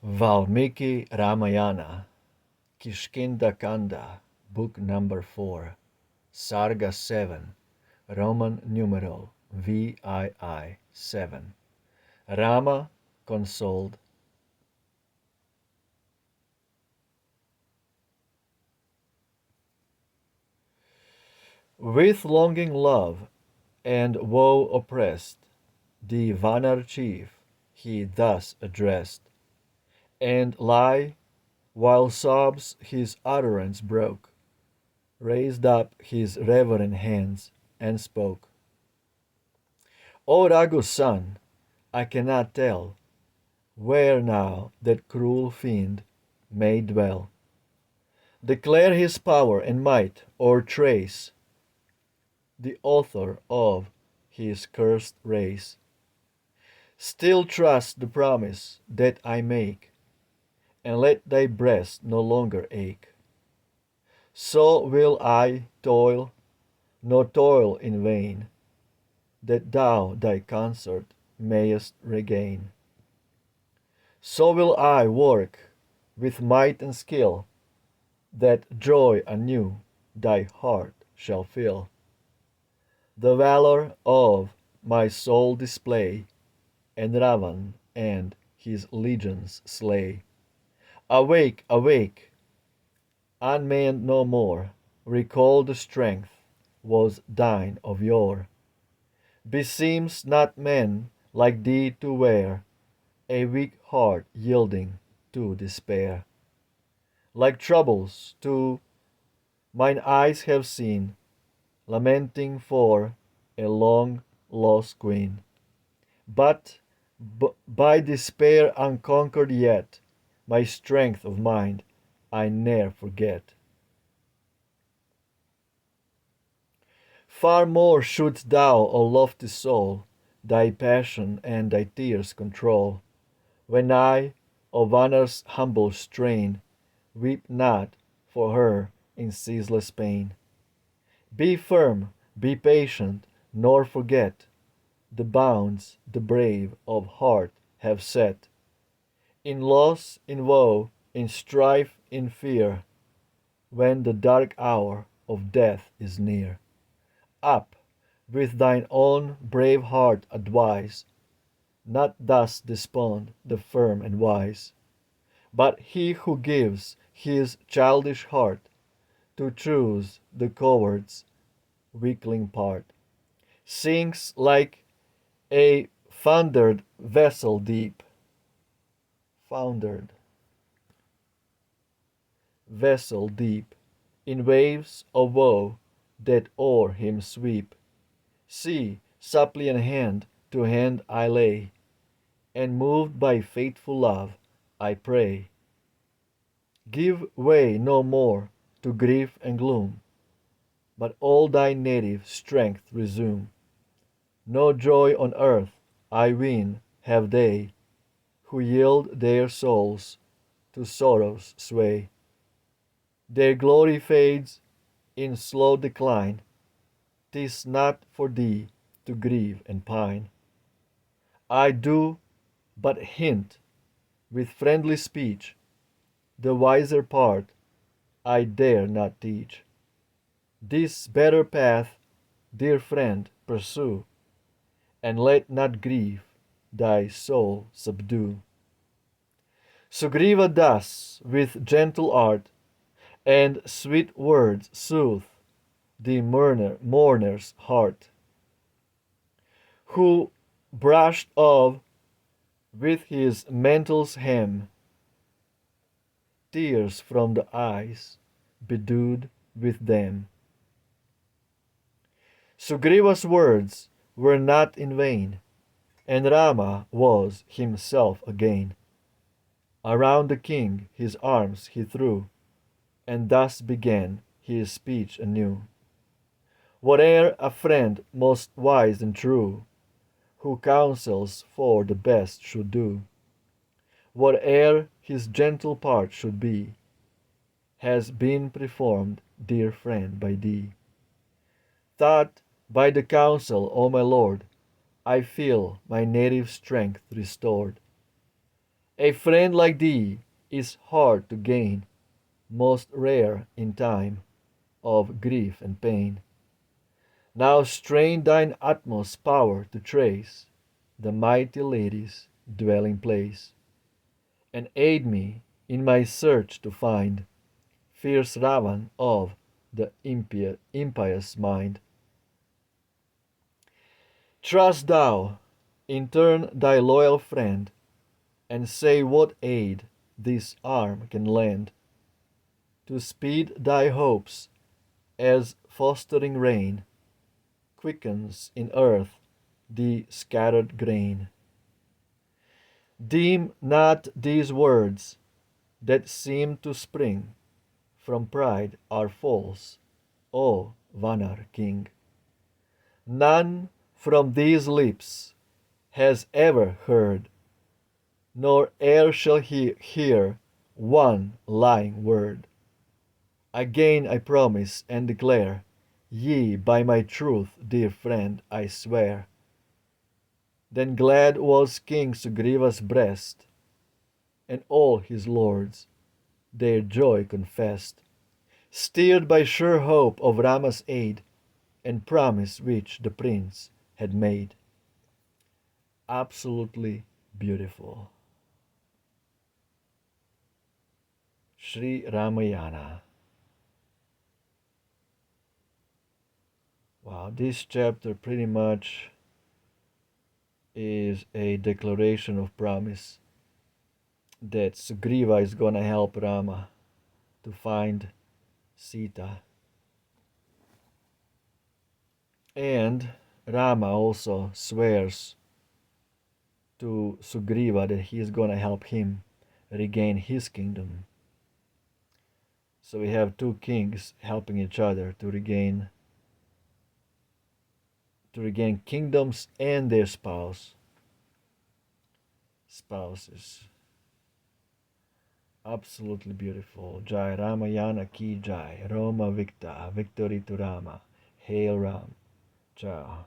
Valmiki Ramayana, Kishkindha Kanda, Book number 4, Sarga 7, Roman numeral VII 7. Rama consoled. With longing love and woe oppressed, the Vanar chief he thus addressed, and lie, while sobs his utterance broke, raised up his reverent hands and spoke. O Raghu's son, I cannot tell where now that cruel fiend may dwell. Declare his power and might, or trace the author of his cursed race. Still trust the promise that I make, and let thy breast no longer ache. So will I toil, nor toil in vain, that thou thy consort mayest regain. So will I work with might and skill, that joy anew thy heart shall fill. The valor of my soul display, and Ravan and his legions slay. Awake, awake, unmanned no more, recall the strength was thine of yore. Beseems not men like thee to wear a weak heart yielding to despair. Like troubles, too, mine eyes have seen, lamenting for a long lost queen. But by despair unconquered yet, my strength of mind I ne'er forget. Far more shouldst thou, O lofty soul, thy passion and thy tears control, when I, of honor's humble strain, weep not for her in ceaseless pain. Be firm, be patient, nor forget the bounds the brave of heart have set. In loss, in woe, in strife, in fear, when the dark hour of death is near. Up, with thine own brave heart advise, not thus despond the firm and wise, but he who gives his childish heart to choose the coward's weakling part, sinks like a foundered vessel deep, foundered vessel deep, in waves of woe that o'er him sweep. See, suppliant hand to hand I lay, and moved by faithful love I pray. Give way no more to grief and gloom, but all thy native strength resume. No joy on earth, I ween, have they, who yield their souls to sorrow's sway. Their glory fades in slow decline, 'tis not for thee to grieve and pine. I do but hint, with friendly speech, the wiser part I dare not teach. This better path, dear friend, pursue, and let not grief thy soul subdue. Sugriva thus, with gentle art and sweet words, soothe the mourner's heart, who brushed off with his mantle's hem tears from the eyes, bedewed with them. Sugriva's words were not in vain, and Rama was himself again. Around the king his arms he threw, and thus began his speech anew. Whate'er a friend most wise and true, who counsels for the best should do, whate'er his gentle part should be, has been performed, dear friend, by thee. Taught by the counsel, O my lord, I feel my native strength restored, A friend like thee is hard to gain, most rare in time of grief and pain. Now strain thine utmost power to trace the mighty lady's dwelling place, and aid me in my search to find fierce Ravan of the impious mind. Trust thou, in turn, thy loyal friend, and say what aid this arm can lend to speed thy hopes as fostering rain quickens in earth the scattered grain. Deem not these words that seem to spring from pride are false, O Vanar King. None from these lips has ever heard, nor e'er shall he hear one lying word. Again I promise and declare, yea, by my truth, dear friend, I swear. Then glad was King Sugriva's breast, and all his lords their joy confessed, steered by sure hope of Rama's aid, and promise which the prince had made. Absolutely beautiful. Sri Ramayana. Wow, this chapter pretty much is a declaration of promise that Sugriva is gonna help Rama to find Sita. And Rama also swears to Sugriva that he is gonna help him regain his kingdom. So we have two kings helping each other to regain kingdoms and their spouses. Absolutely beautiful. Jai Ramayana ki Jai. Roma Victa. Victory to Rama. Hail Ram. Ciao.